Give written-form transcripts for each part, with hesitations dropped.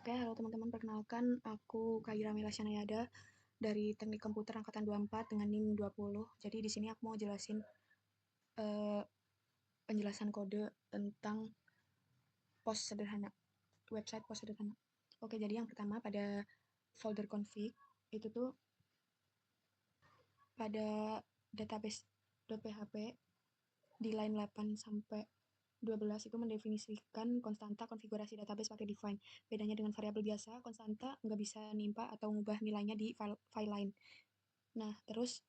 Oke, halo teman-teman, perkenalkan aku Kaira Melasyanayada dari Teknik Komputer Angkatan 24 dengan NIM 20. Jadi di sini aku mau jelasin eh, penjelasan kode tentang pos sederhana, website pos sederhana. Oke, jadi yang pertama pada folder config itu tuh pada database.php di line 8 sampai 12 itu mendefinisikan konstanta konfigurasi database pakai define. Bedanya dengan variabel biasa, konstanta nggak bisa nimpa atau ngubah nilainya di file lain. Nah, terus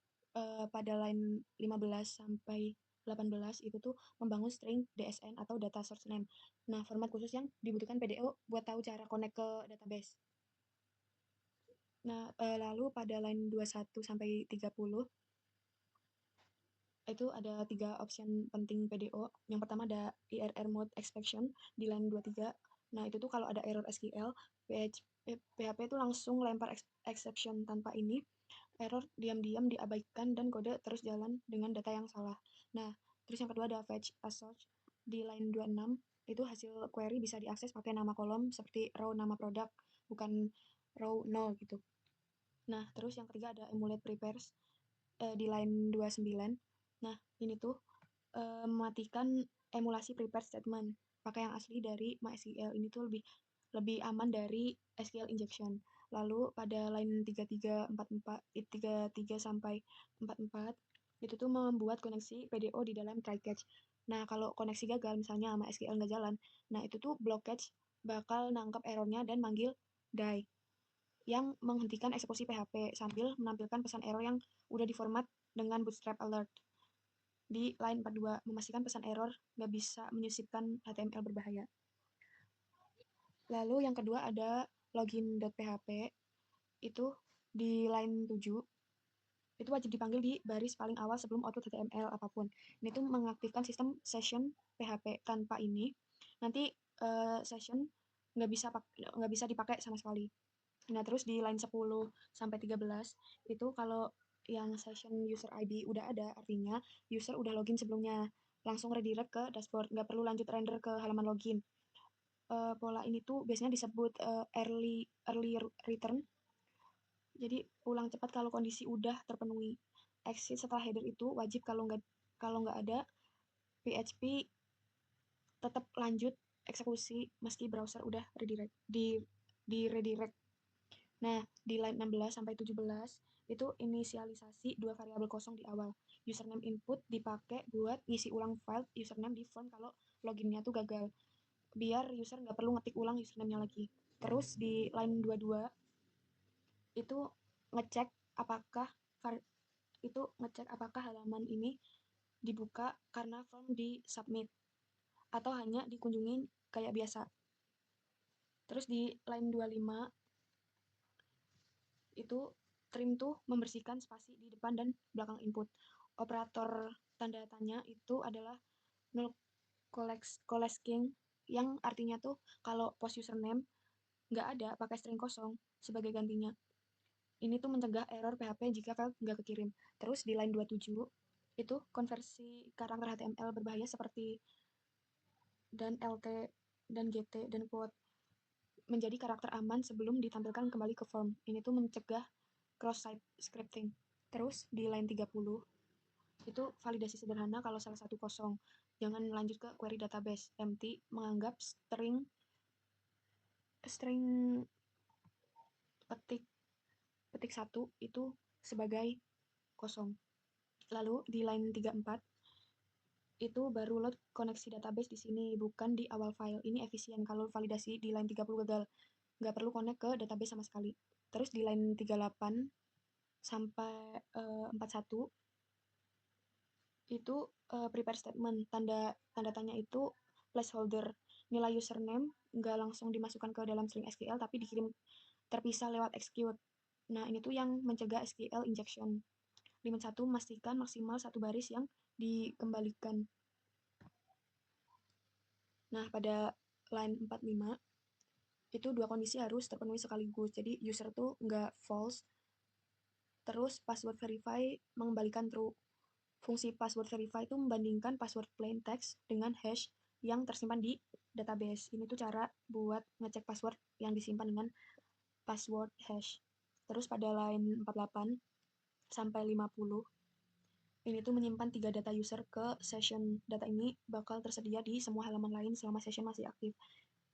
pada line 15 sampai 18 itu tuh membangun string DSN atau data source name. Nah, format khusus yang dibutuhkan PDO buat tahu cara connect ke database. Nah, lalu pada line 21 sampai 30 itu ada 3 option penting PDO. Yang pertama ada error mode exception di line 23. Nah, itu tuh kalau ada error SQL, PHP itu langsung lempar exception tanpa ini. Error diam-diam diabaikan dan kode terus jalan dengan data yang salah. Nah, terus yang kedua ada fetch as such di line 26 itu hasil query bisa diakses pakai nama kolom seperti row nama produk, bukan row 0 gitu. Nah, terus yang ketiga ada emulate prepares di line 29. Nah, ini tuh mematikan emulasi prepare statement. Pakai yang asli dari MySQL. Ini tuh lebih lebih aman dari SQL injection. Lalu pada line 33 sampai 44 itu tuh membuat koneksi PDO di dalam try catch. Nah, kalau koneksi gagal misalnya sama SQL nggak jalan, nah itu tuh block catch bakal nangkep errornya dan manggil die yang menghentikan eksekusi PHP sambil menampilkan pesan error yang udah diformat dengan bootstrap alert. Di line 42, memastikan pesan error nggak bisa menyisipkan HTML berbahaya. Lalu yang kedua ada login.php, itu di line 7, itu wajib dipanggil di baris paling awal sebelum output HTML apapun. Ini tuh mengaktifkan sistem session PHP. Tanpa ini, nanti session nggak bisa dipakai sama sekali. Nah, terus di line 10 sampai 13 itu kalau yang session user ID udah ada, artinya user udah login sebelumnya. Langsung redirect ke dashboard, nggak perlu lanjut render ke halaman login. Pola ini tuh biasanya disebut early return. Jadi pulang cepat kalau kondisi udah terpenuhi. Exit setelah header itu wajib kalau nggak ada PHP tetap lanjut eksekusi meski browser udah di redirect. Nah, di line 16 sampai 17 itu inisialisasi dua variabel kosong di awal. Username input dipakai buat ngisi ulang file username di form kalau loginnya tuh gagal. Biar user nggak perlu ngetik ulang username-nya lagi. Terus di line 22 itu ngecek apakah ngecek apakah halaman ini dibuka karena form di submit atau hanya dikunjungin kayak biasa. Terus di line 25 itu trim tuh membersihkan spasi di depan dan belakang input. Operator tanda tanya itu adalah null colesking yang artinya tuh kalau post username nggak ada pakai string kosong sebagai gantinya. Ini tuh mencegah error PHP jika file nggak kekirim. Terus di line 27 itu konversi karakter HTML berbahaya seperti dan LT dan GT dan quote menjadi karakter aman sebelum ditampilkan kembali ke form. Ini tuh mencegah cross-site scripting. Terus di line 30 itu validasi sederhana kalau salah satu kosong. Jangan lanjut ke query database. Empty menganggap string petik petik satu itu sebagai kosong. Lalu di line 34 itu baru load koneksi database di sini, bukan di awal file. Ini efisien kalau validasi di line 30 gagal. Nggak perlu connect ke database sama sekali. Terus di line 38 sampai 41 itu prepare statement. Tanda tanda tanya itu placeholder. Nilai username nggak langsung dimasukkan ke dalam string SQL tapi dikirim terpisah lewat execute. Nah, ini tuh yang mencegah SQL injection. Limit 1 memastikan maksimal satu baris yang dikembalikan. Nah, pada line 45 itu dua kondisi harus terpenuhi sekaligus. Jadi user tuh nggak false, terus password verify mengembalikan true. Fungsi password verify itu membandingkan password plain text dengan hash yang tersimpan di database. Ini tuh cara buat ngecek password yang disimpan dengan password hash. Terus pada line 48 sampai 50 ini tuh menyimpan 3 data user ke session. Data ini bakal tersedia di semua halaman lain selama session masih aktif.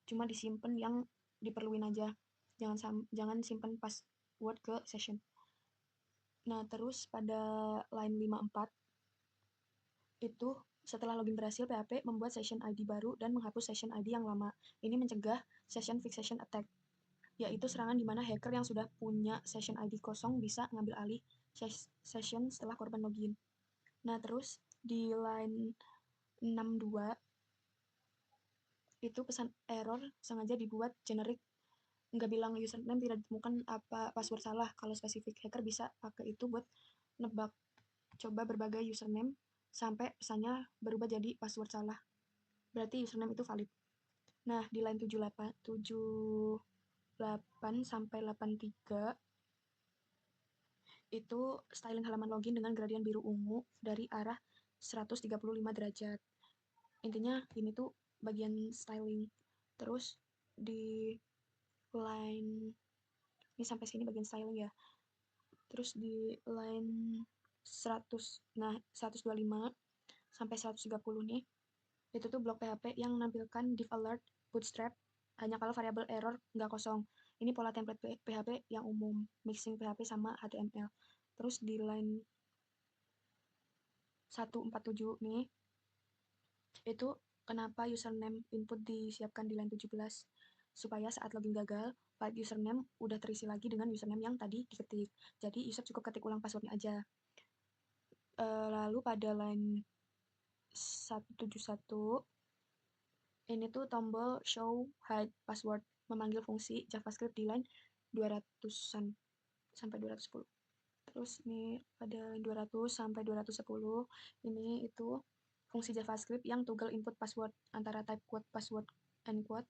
Cuma disimpan yang diperluin aja. Jangan simpan password ke session. Nah, terus pada line 54 itu setelah login berhasil, PHP membuat session ID baru dan menghapus session ID yang lama. Ini mencegah session fixation attack, yaitu serangan di mana hacker yang sudah punya session ID kosong bisa ngambil alih session setelah korban login. Nah, terus di line 62 itu pesan error sengaja dibuat generik, nggak bilang username tidak ditemukan apa password salah. Kalau spesifik, hacker bisa pakai itu buat nebak. Coba berbagai username sampai pesannya berubah jadi password salah. Berarti username itu valid. Nah, di line 78 sampai 83 itu styling halaman login dengan gradien biru ungu dari arah 135 derajat. Intinya ini tuh bagian styling. Terus di line ini sampai sini bagian styling ya. Terus di line 100, nah 125 sampai 130 nih, itu tuh blok PHP yang menampilkan div alert bootstrap hanya kalau variabel error nggak kosong. Ini pola template PHP yang umum, mixing PHP sama HTML. Terus di line 147 nih, itu kenapa username input disiapkan di line 17, supaya saat login gagal, file username udah terisi lagi dengan username yang tadi diketik. Jadi user cukup ketik ulang passwordnya aja. Lalu pada line 171 ini tuh tombol show hide password memanggil fungsi JavaScript di line 200-an sampai 210. Terus ini pada line 200 sampai 210 ini itu fungsi JavaScript yang toggle input password antara type quote password end quote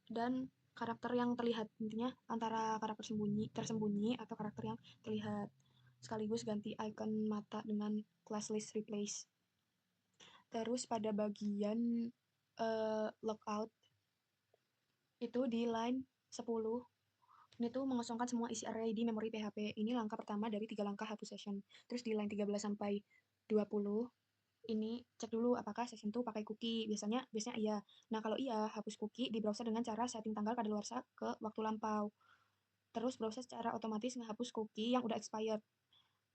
dan karakter yang terlihat. Intinya antara karakter tersembunyi atau karakter yang terlihat. Sekaligus ganti icon mata dengan class list replace. Terus pada bagian logout itu di line 10 ini tuh mengosongkan semua isi array di memori PHP. Ini langkah pertama dari 3 langkah hapus session. Terus di line 13 sampai 20 ini cek dulu apakah session tuh pakai cookie. Biasanya iya. Nah, kalau iya, hapus cookie di browser dengan cara setting tanggal kadaluarsa ke waktu lampau. Terus browser secara otomatis ngehapus cookie yang udah expired.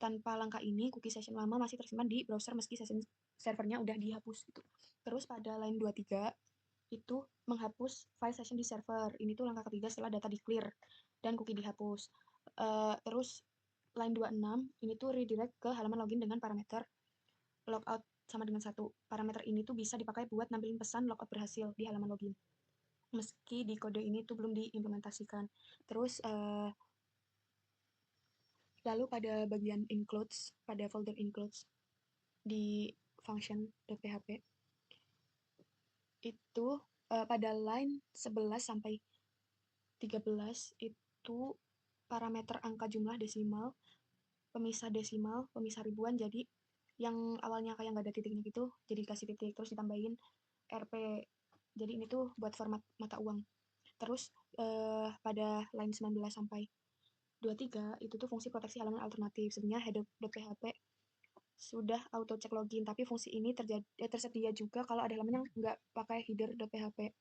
Tanpa langkah ini, cookie session lama masih tersimpan di browser meski session servernya udah dihapus gitu. Terus pada line 23 itu menghapus file session di server. Ini tuh langkah ketiga setelah data di clear dan cookie dihapus. Terus line 26 ini tuh redirect ke halaman login dengan parameter logout sama dengan 1. Parameter ini tuh bisa dipakai buat nampilin pesan logout berhasil di halaman login. Meski di kode ini tuh belum diimplementasikan. Terus lalu pada bagian includes, pada folder includes di function.php itu pada line 11 sampai 13 itu parameter angka jumlah desimal, pemisah ribuan, jadi yang awalnya kayak nggak ada titiknya gitu, jadi dikasih titik, terus ditambahin RP. Jadi ini tuh buat format mata uang. Terus pada line 19 sampai 23 itu tuh fungsi proteksi halaman alternatif. Sebenarnya header.php sudah auto check login, tapi fungsi ini tersedia juga kalau ada halaman yang nggak pakai header.php.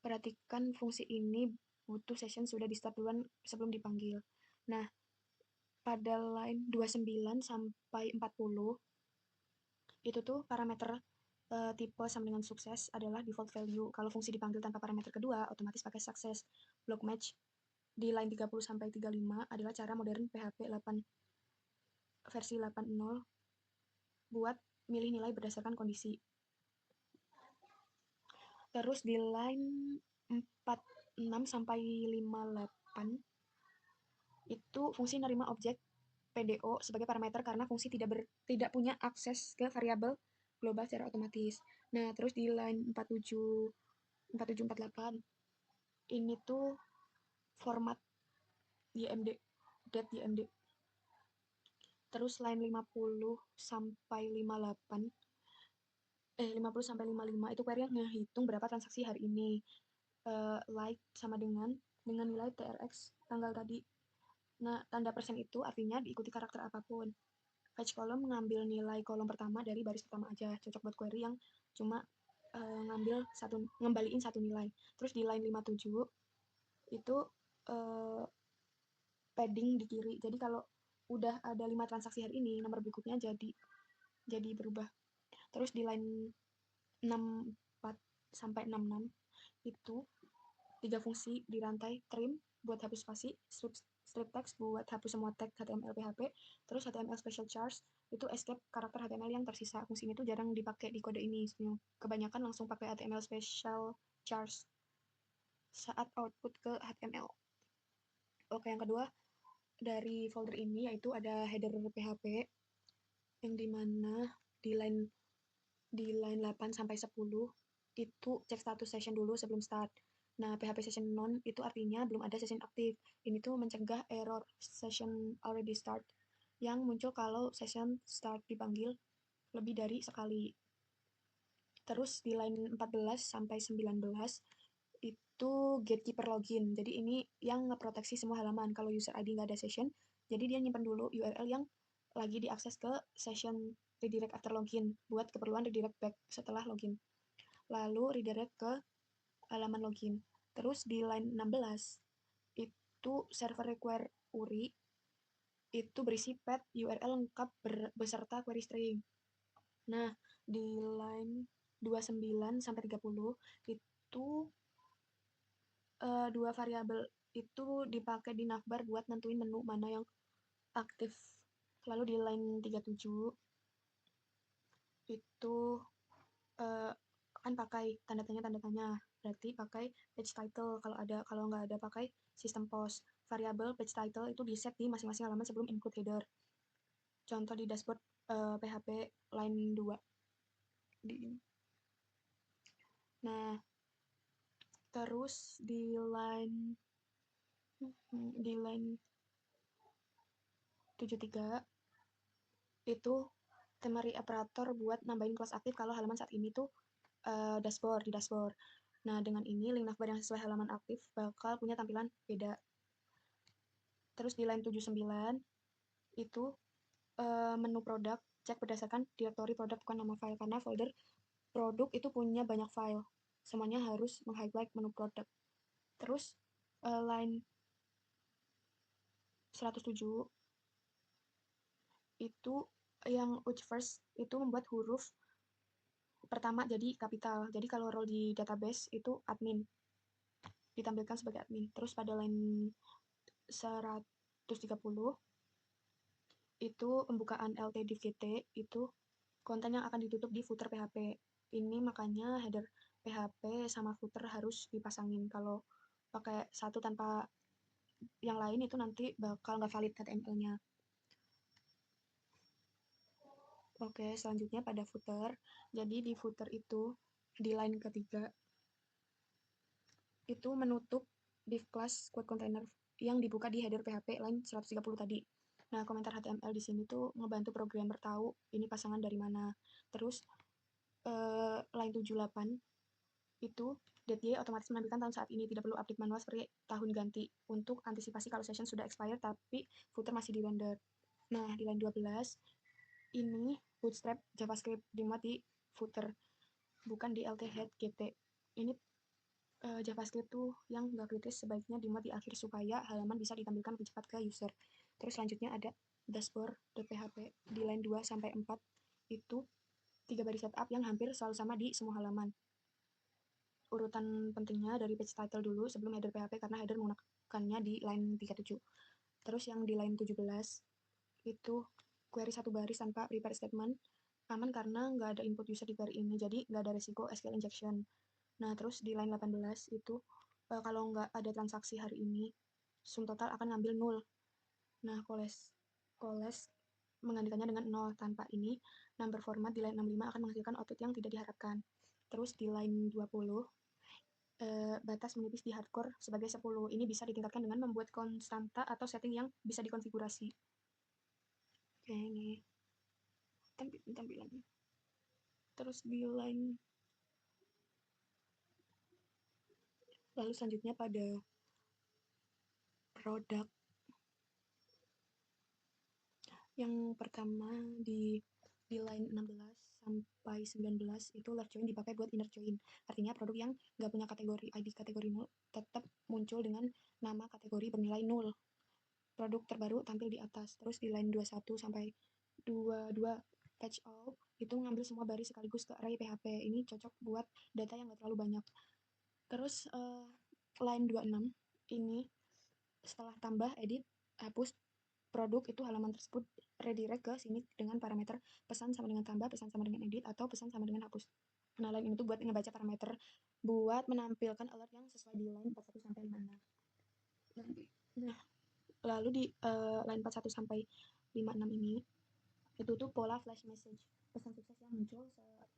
Perhatikan fungsi ini butuh session sudah di start duluan sebelum dipanggil. Nah, pada line 29 sampai 40 itu tuh parameter tipe sama dengan sukses adalah default value. Kalau fungsi dipanggil tanpa parameter kedua, otomatis pakai success. Block match di line 30 sampai 35 adalah cara modern PHP 8 versi 8.0 buat milih nilai berdasarkan kondisi. Terus di line 46 sampai 58 itu fungsi nerima objek PDO sebagai parameter karena fungsi tidak punya akses ke variabel global secara otomatis. Nah, terus di line 47 4748 ini tuh format YMD .ymd. Terus line 50 sampai 58 50 sampai 55 itu query yang ngehitung berapa transaksi hari ini. Like sama dengan nilai TRX tanggal tadi. Nah, tanda persen itu artinya diikuti karakter apapun. Fetch column mengambil nilai kolom pertama dari baris pertama aja, cocok buat query yang cuma ngembaliin satu nilai. Terus di line 57 itu padding di kiri. Jadi kalau udah ada 5 transaksi hari ini, nomor berikutnya jadi berubah. Terus di line 64 sampai 66 itu 3 fungsi di rantai: trim buat hapus spasi, strip text buat hapus semua tag HTML PHP, terus HTML special charge itu escape karakter HTML yang tersisa. Fungsi ini tuh jarang dipakai di kode ini, kebanyakan langsung pakai HTML special charge saat output ke HTML. Oke, yang kedua dari folder ini yaitu ada header PHP yang dimana di line 8 sampai 10 itu cek status session dulu sebelum start. Nah, PHP session none itu artinya belum ada session aktif. Ini tuh mencegah error session already start yang muncul kalau session start dipanggil lebih dari sekali. Terus di line 14 sampai 19 itu gatekeeper login. Jadi ini yang ngeproteksi semua halaman. Kalau user ID nggak ada session, jadi dia nyimpen dulu URL yang lagi diakses ke session redirect after login buat keperluan redirect back setelah login. Lalu redirect ke halaman login. Terus di line 16 itu server require URI itu berisi path URL lengkap beserta query string. Nah, di line 29 sampai 30 itu dua variabel itu dipakai di navbar buat nentuin menu mana yang aktif. Lalu di line 37 itu kan pakai tanda tanya, berarti pakai page title kalau nggak ada pakai sistem post. Variabel page title itu di set di masing-masing halaman sebelum include header. Contoh di dashboard PHP line 2 di ini. Nah, terus di line 73 itu temari operator buat nambahin kelas aktif kalau halaman saat ini tuh di dashboard. Nah, dengan ini link navbar yang sesuai halaman aktif bakal punya tampilan beda. Terus di line 79 itu menu produk cek berdasarkan direktori produk bukan nama file, karena folder produk itu punya banyak file. Semuanya harus meng-highlight menu produk. Terus line 107 itu yang first itu membuat huruf pertama jadi kapital. Jadi kalau role di database itu admin, ditampilkan sebagai admin. Terus pada line 130 itu pembukaan LT div gt itu konten yang akan ditutup di footer PHP. Ini makanya header PHP sama footer harus dipasangin. Kalau pakai satu tanpa yang lain itu nanti bakal nggak valid HTML-nya. Oke, selanjutnya pada footer. Jadi di footer itu di line ketiga itu menutup div class quote container yang dibuka di header PHP line 130 tadi. Nah, komentar HTML di sini tuh ngebantu programmer tahu ini pasangan dari mana. Terus line 78 itu .y otomatis menampilkan tahun saat ini, tidak perlu update manual seperti tahun ganti untuk antisipasi kalau session sudah expired tapi footer masih di render. Nah, di line 12 ini bootstrap JavaScript dimuat di footer, bukan di LT head gt. Ini JavaScript tuh yang nggak kritis sebaiknya dimuat di akhir supaya halaman bisa ditampilkan lebih cepat ke user. Terus selanjutnya ada dashboard.php di line 2 sampai 4 itu 3 baris setup yang hampir selalu sama di semua halaman. Urutan pentingnya dari page title dulu sebelum header PHP karena header menggunakannya di line 37. Terus yang di line 17 itu query satu baris tanpa prepare statement aman karena nggak ada input user di query ini, jadi nggak ada resiko SQL injection. Nah, terus di line 18 itu kalau nggak ada transaksi hari ini, sum total akan ngambil 0. Nah, coles menggantikannya dengan 0. Tanpa ini, number format di line 65 akan menghasilkan output yang tidak diharapkan. Terus di line 20, batas menipis di hardcore sebagai 10. Ini bisa ditingkatkan dengan membuat konstanta atau setting yang bisa dikonfigurasi. Oke, ini tampilannya. Terus di line lalu selanjutnya pada produk yang pertama di line 16 sampai 19 itu left join dipakai buat inner join. Artinya produk yang nggak punya kategori ID kategori 0 tetap muncul dengan nama kategori bernilai 0. Produk terbaru tampil di atas. Terus di line 21 sampai 22 catch all itu ngambil semua baris sekaligus ke array PHP. Ini cocok buat data yang nggak terlalu banyak. Terus line 26 ini setelah tambah, edit, hapus produk itu halaman tersebut redirect ke sini dengan parameter pesan sama dengan tambah, pesan sama dengan edit, atau pesan sama dengan hapus. Nah, line ini tuh buat ngebaca parameter buat menampilkan alert yang sesuai di line 41 sampai 56. Nah, lalu di line 41 sampai 56 ini itu tuh pola flash message, pesan sukses yang muncul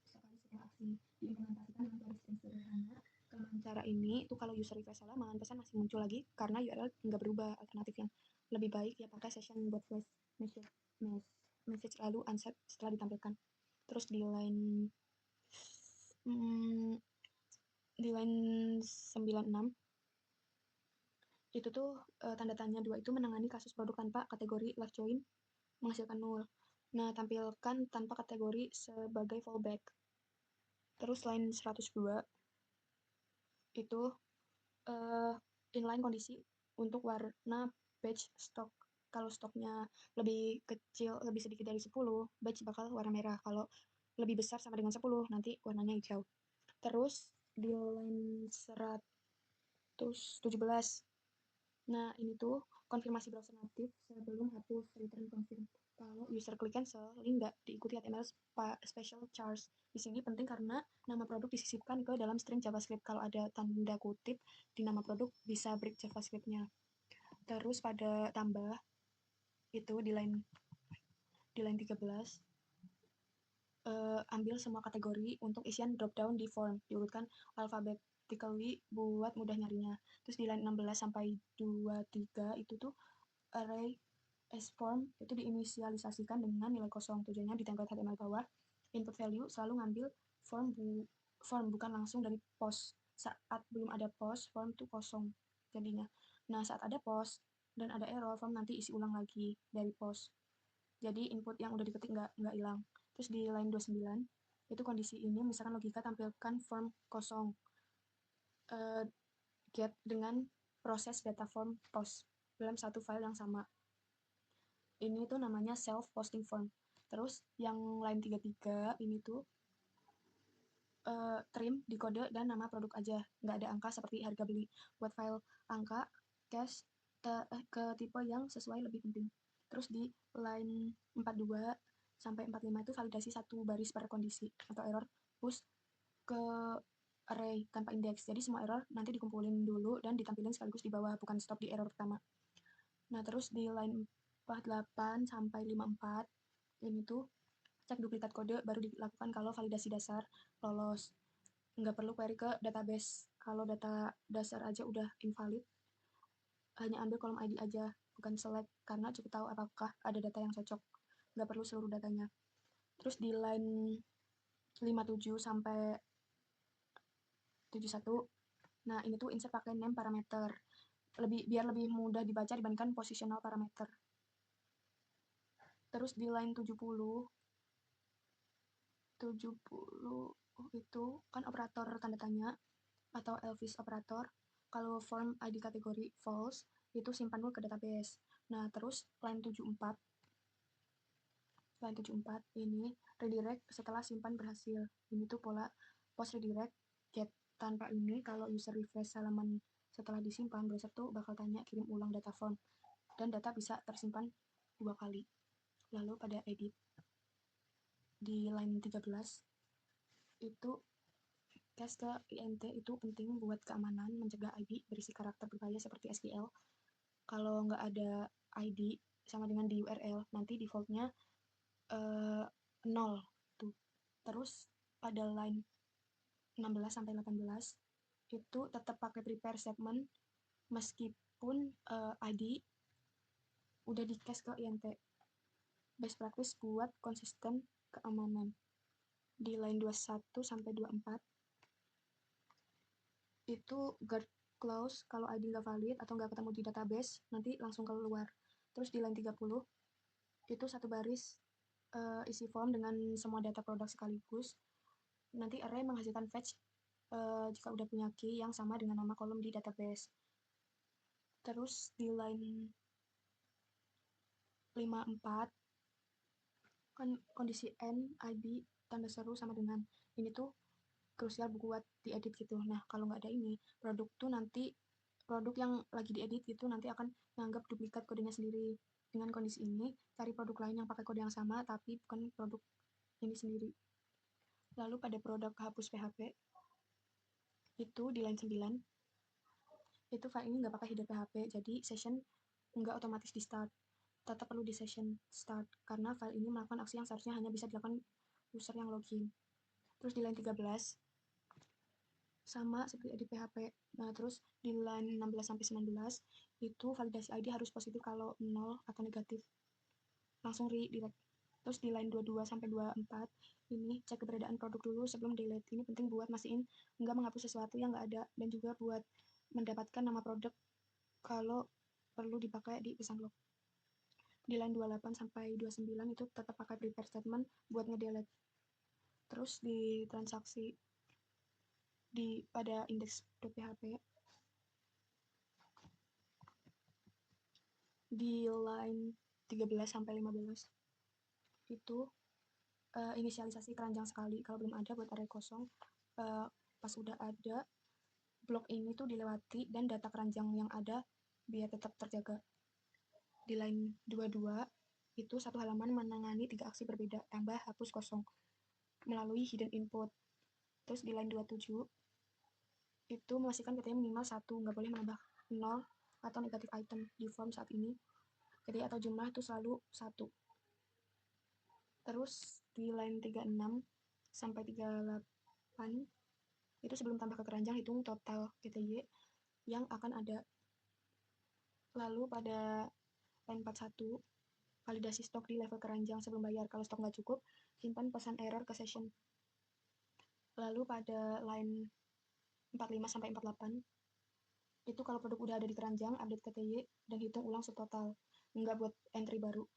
sekali setelah aksi diimplementasikan dengan garis string sederhana. Dengan cara ini itu kalau user request salah, malahan pesan masih muncul lagi karena URL nggak berubah. Alternatif yang lebih baik ya pakai session buat flash message lalu unset setelah ditampilkan. Terus di line 96 itu tuh tanda tanya 2 itu menangani kasus produk tanpa kategori left join menghasilkan 0. Nah, tampilkan tanpa kategori sebagai fallback. Terus line 102 itu inline kondisi untuk warna batch stok. Kalau stoknya lebih kecil, lebih sedikit dari 10, batch bakal warna merah. Kalau lebih besar sama dengan 10, nanti warnanya hijau. Terus di line 117, nah ini tuh konfirmasi browser natif sebelum hapus return confirm. Kalau user klik cancel, link nggak diikuti HTML special charge. Di sini penting karena nama produk disisipkan ke dalam string JavaScript. Kalau ada tanda kutip di nama produk bisa break JavaScript-nya. Terus pada tambah itu di line 13 ambil semua kategori untuk isian dropdown di form, diurutkan alphabetically buat mudah nyarinya. Terus di line 16 sampai 23 itu tuh array as form itu diinisialisasikan dengan nilai kosong. Tujuannya di template HTML bawah input value selalu ngambil form bukan langsung dari post. Saat belum ada post, form tuh kosong jadinya. Nah, saat ada post dan ada error, form nanti isi ulang lagi dari post. Jadi input yang udah diketik nggak hilang. Terus di line 29 itu kondisi ini misalkan logika tampilkan form kosong get dengan proses data form post dalam satu file yang sama. Ini tuh namanya self posting form. Terus yang line 33 ini tuh trim di kode dan nama produk aja, nggak ada angka seperti harga beli. Buat file angka cache ke tipe yang sesuai lebih penting. Terus di line 42 sampai 45 itu validasi satu baris per kondisi atau error push ke array tanpa indeks. Jadi semua error nanti dikumpulin dulu dan ditampilin sekaligus di bawah, bukan stop di error pertama. Nah, terus di line 48 sampai 54 ini tuh cek duplikat kode baru dilakukan kalau validasi dasar lolos. Nggak perlu query ke database. Kalau data dasar aja udah invalid, hanya ambil kolom ID aja, bukan select, karena cukup tahu apakah ada data yang cocok. Nggak perlu seluruh datanya. Terus di line 57 sampai 71, nah ini tuh insert pakai name parameter. Biar lebih mudah dibaca dibandingkan positional parameter. Terus di line 70 itu kan operator tanda tanya atau Elvis operator. Kalau form ID kategori false itu simpan dulu ke database. Nah, terus line 74 ini redirect setelah simpan berhasil. Ini tuh pola post redirect get. Tanpa ini kalau user refresh halaman setelah disimpan, browser tuh bakal tanya kirim ulang data form dan data bisa tersimpan 2 kali. Lalu pada edit di line 13 itu cache ke INT itu penting buat keamanan, mencegah ID berisi karakter berbahaya seperti SQL. Kalau nggak ada ID sama dengan di URL, nanti defaultnya 0 tuh. Terus pada line 16 sampai 18 itu tetap pakai prepare statement meskipun ID udah di cache ke INT. Best practice buat konsisten keamanan. di line 21 sampai 24 itu guard clause kalau ID nggak valid atau nggak ketemu di database nanti langsung keluar. Terus di line 30 itu satu baris isi form dengan semua data produk sekaligus. Nanti array menghasilkan fetch jika udah punya key yang sama dengan nama kolom di database. Terus di line 54 kan kondisi n, id, tanda seru sama dengan ini tuh krusial buat diedit gitu. Nah kalau nggak ada ini, produk tuh nanti produk yang lagi diedit itu nanti akan menganggap duplikat kodenya sendiri. Dengan kondisi ini, cari produk lain yang pakai kode yang sama tapi bukan produk ini sendiri. Lalu pada produk hapus PHP itu di line 9 itu file ini nggak pakai header PHP, jadi session nggak otomatis di start, tetap perlu di session start karena file ini melakukan aksi yang seharusnya hanya bisa dilakukan user yang login. Terus di line 13 sama seperti edit PHP. Nah, terus di line 16 sampai 19 itu validasi ID harus positif kalau 0 atau negatif. Langsung redirect. Terus di line 22 sampai 24 ini cek keberadaan produk dulu sebelum delete. Ini penting buat mastiin nggak menghapus sesuatu yang nggak ada dan juga buat mendapatkan nama produk kalau perlu dipakai di pesan log. Di line 28 sampai 29 itu tetap pakai prepare statement buat ngedelete. Terus di transaksi pada index.php di line 13 sampai 15 itu inisialisasi keranjang sekali. Kalau belum ada buat array kosong, pas udah ada blok ini tuh dilewati dan data keranjang yang ada biar tetap terjaga. Di line 22 itu satu halaman menangani 3 aksi berbeda, tambah, hapus, kosong melalui hidden input. Terus di line 27 itu memastikan katanya minimal 1, nggak boleh menambah 0 atau negatif item di form saat ini. Jadi atau jumlah itu selalu 1. Terus di line 36 sampai 38 itu sebelum tambah ke keranjang hitung total GTY yang akan ada. Lalu pada line 41 validasi stok di level keranjang sebelum bayar. Kalau stok nggak cukup, simpan pesan error ke session. Lalu pada line 45 sampai 48 itu kalau produk udah ada di keranjang, update KTY dan hitung ulang subtotal, nggak buat entry baru.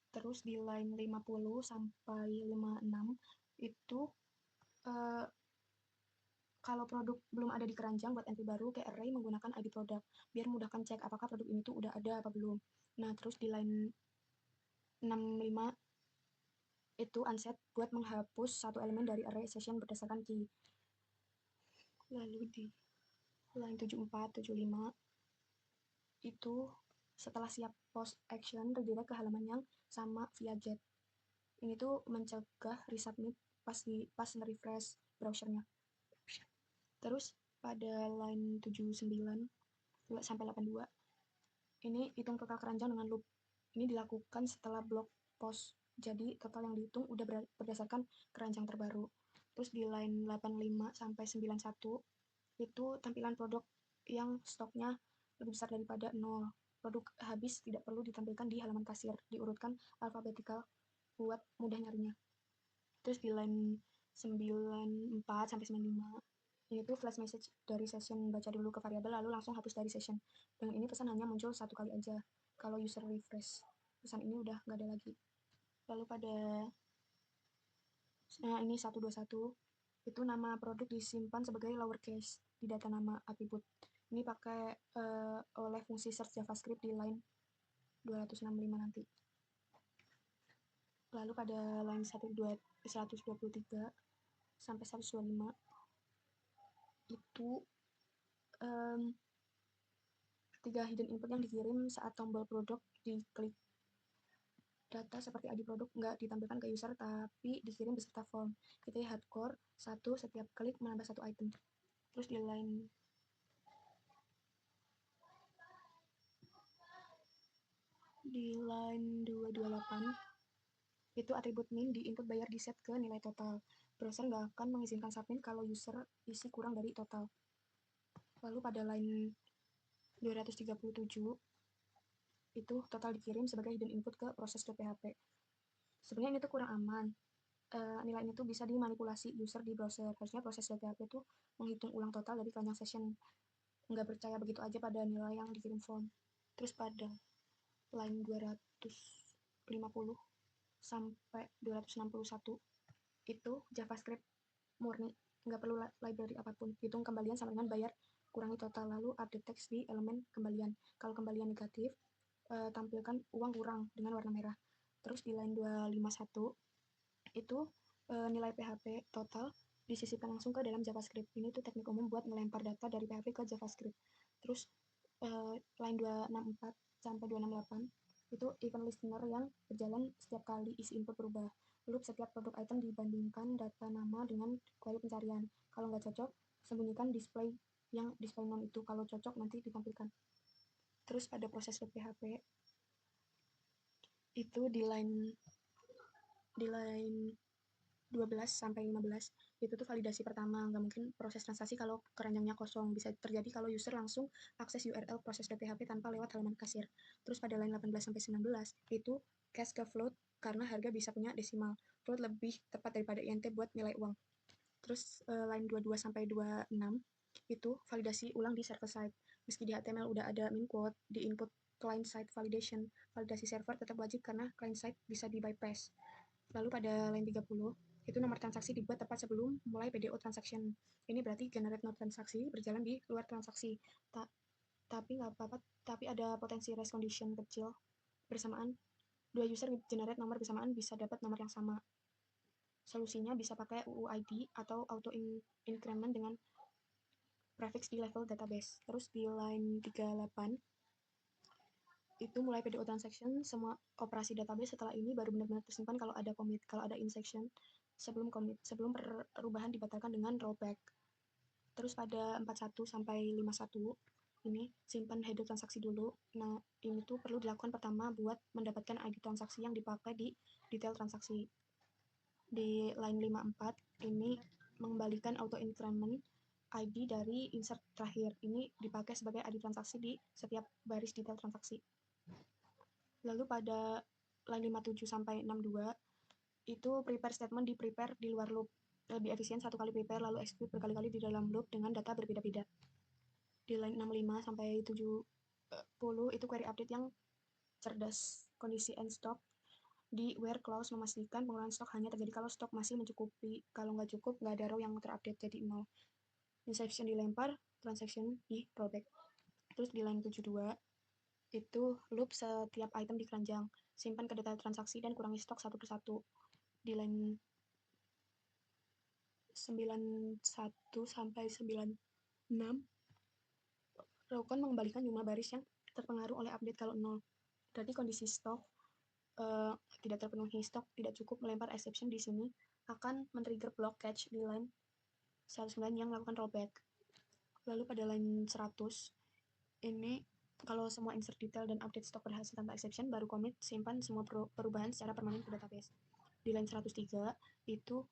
Terus di line 50 sampai 56 itu kalau produk belum ada di keranjang buat entry baru ke array menggunakan ID produk biar mudahkan cek apakah produk ini tuh udah ada apa belum. Nah terus di line 65 itu unset buat menghapus satu elemen dari array session berdasarkan key. Lalu di line 74, 75 itu setelah siap post action redirect ke halaman yang sama via get. Ini tuh mencegah resubmit pas nge-refresh browsernya. Terus pada line 79 sampai 82 ini hitung total keranjang dengan loop. Ini dilakukan setelah blok post. Jadi total yang dihitung udah berdasarkan keranjang terbaru. Terus di line 85 sampai 91 itu tampilan produk yang stoknya lebih besar daripada 0. Produk habis tidak perlu ditampilkan di halaman kasir, diurutkan alfabetikal buat mudah nyarinya. Terus di line 94 sampai 95 ini tuh flash message dari session baca dulu ke variabel lalu langsung hapus dari session. Dengan ini pesan hanya muncul satu kali aja. Kalau user refresh, pesan ini udah nggak ada lagi. Lalu pada ini 121 itu nama produk disimpan sebagai lowercase di data nama atribut. Ini pakai oleh fungsi search JavaScript di line 265 nanti. Lalu pada line 123 sampai 125 itu 3 hidden input yang dikirim saat tombol produk diklik. Data seperti ID produk nggak ditampilkan ke user tapi dikirim beserta form. Kita hardcore 1 setiap klik menambah 1 item. Terus di line 228 itu atribut min di input bayar di set ke nilai total. Browser nggak akan mengizinkan submit kalau user isi kurang dari total. Lalu pada line 237 itu total dikirim sebagai hidden input ke proses.php. Sebenarnya ini tuh kurang aman nilai ini tuh bisa dimanipulasi user di browser. Harusnya proses PHP itu menghitung ulang total dari keranjang session. Nggak percaya begitu aja pada nilai yang dikirim form. Terus pada line 250 sampai 261 itu JavaScript murni, nggak perlu library apapun. Hitung kembalian sama dengan bayar kurangi total, lalu update teks di elemen kembalian. Kalau kembalian negatif, tampilkan uang kurang dengan warna merah. Terus di line 251 itu nilai PHP total disisipkan langsung ke dalam JavaScript. Ini tuh teknik umum buat melempar data dari PHP ke JavaScript. Terus line 264 sampai 268 itu event listener yang berjalan setiap kali isi input berubah. Loop setiap produk item dibandingkan data nama dengan query pencarian. Kalau nggak cocok, sembunyikan display yang display non itu. Kalau cocok nanti ditampilkan. Terus pada proses loop PHP itu di line 12 sampai 15 itu tuh validasi pertama. Nggak mungkin proses transaksi kalau keranjangnya kosong. Bisa terjadi kalau user langsung akses URL proses.php tanpa lewat halaman kasir. Terus pada line 18 sampai 19 itu cash ke float karena harga bisa punya desimal. Float lebih tepat daripada int buat nilai uang. Terus line 22 sampai 26 itu validasi ulang di server side. Meski di HTML udah ada min quote, di input client side validation, validasi server tetap wajib karena client side bisa di bypass. Lalu pada line 30 itu nomor transaksi dibuat tepat sebelum mulai PDO transaction. Ini berarti generate no transaksi berjalan di luar transaksi. Tapi nggak apa-apa, tapi ada potensi race condition kecil bersamaan. Dua user generate nomor bersamaan bisa dapat nomor yang sama. Solusinya bisa pakai UUID atau auto increment dengan prefix di level database. Terus di line 38 itu mulai PDO transaction, semua operasi database setelah ini baru benar-benar tersimpan kalau ada commit, kalau ada insertion sebelum commit, sebelum perubahan dibatalkan dengan rollback. Terus pada 41 sampai 51 ini simpan header transaksi dulu. Nah, ini tuh perlu dilakukan pertama buat mendapatkan ID transaksi yang dipakai di detail transaksi. Di line 54 ini mengembalikan auto increment ID dari insert terakhir. Ini dipakai sebagai ID transaksi di setiap baris detail transaksi. Lalu pada line 57 sampai 62 itu prepare statement di prepare di luar loop. Lebih efisien satu kali prepare lalu execute berkali-kali di dalam loop dengan data berbeda-beda. Di line 65 sampai 70 itu query update yang cerdas. Kondisi end stock di where clause memastikan pengeluaran stok hanya terjadi kalau stok masih mencukupi. Kalau nggak cukup, nggak ada row yang terupdate jadi 0. Inception dilempar, transaction di rollback. Terus di line 72 itu loop setiap item di keranjang. Simpan ke detail transaksi dan kurangi stok satu persatu. Di line 91 sampai 96 lakukan mengembalikan jumlah baris yang terpengaruh oleh update kalau 0. Berarti kondisi stok tidak terpenuhi, stok tidak cukup, melempar exception di sini akan men-trigger block catch di line 109 yang melakukan rollback. Lalu pada line 100 ini kalau semua insert detail dan update stok berhasil tanpa exception, baru commit, simpan semua perubahan secara permanen ke database. Di line 103 itu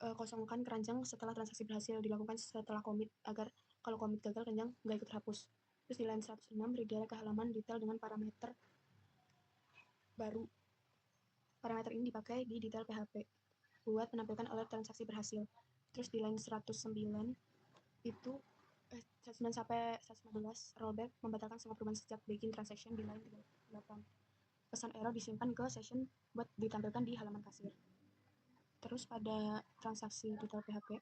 kosongkan keranjang setelah transaksi berhasil, dilakukan setelah commit agar kalau commit gagal keranjang nggak ikut terhapus. Terus di line 106 redirect ke halaman detail dengan parameter baru. Parameter ini dipakai di detail PHP buat menampilkan alert transaksi berhasil. Terus di line 109 itu 109 sampai 115 rollback membatalkan semua perubahan sejak begin transaction di line 38. Pesan error disimpan ke session buat ditampilkan di halaman kasir. Terus pada transaksi detail PHP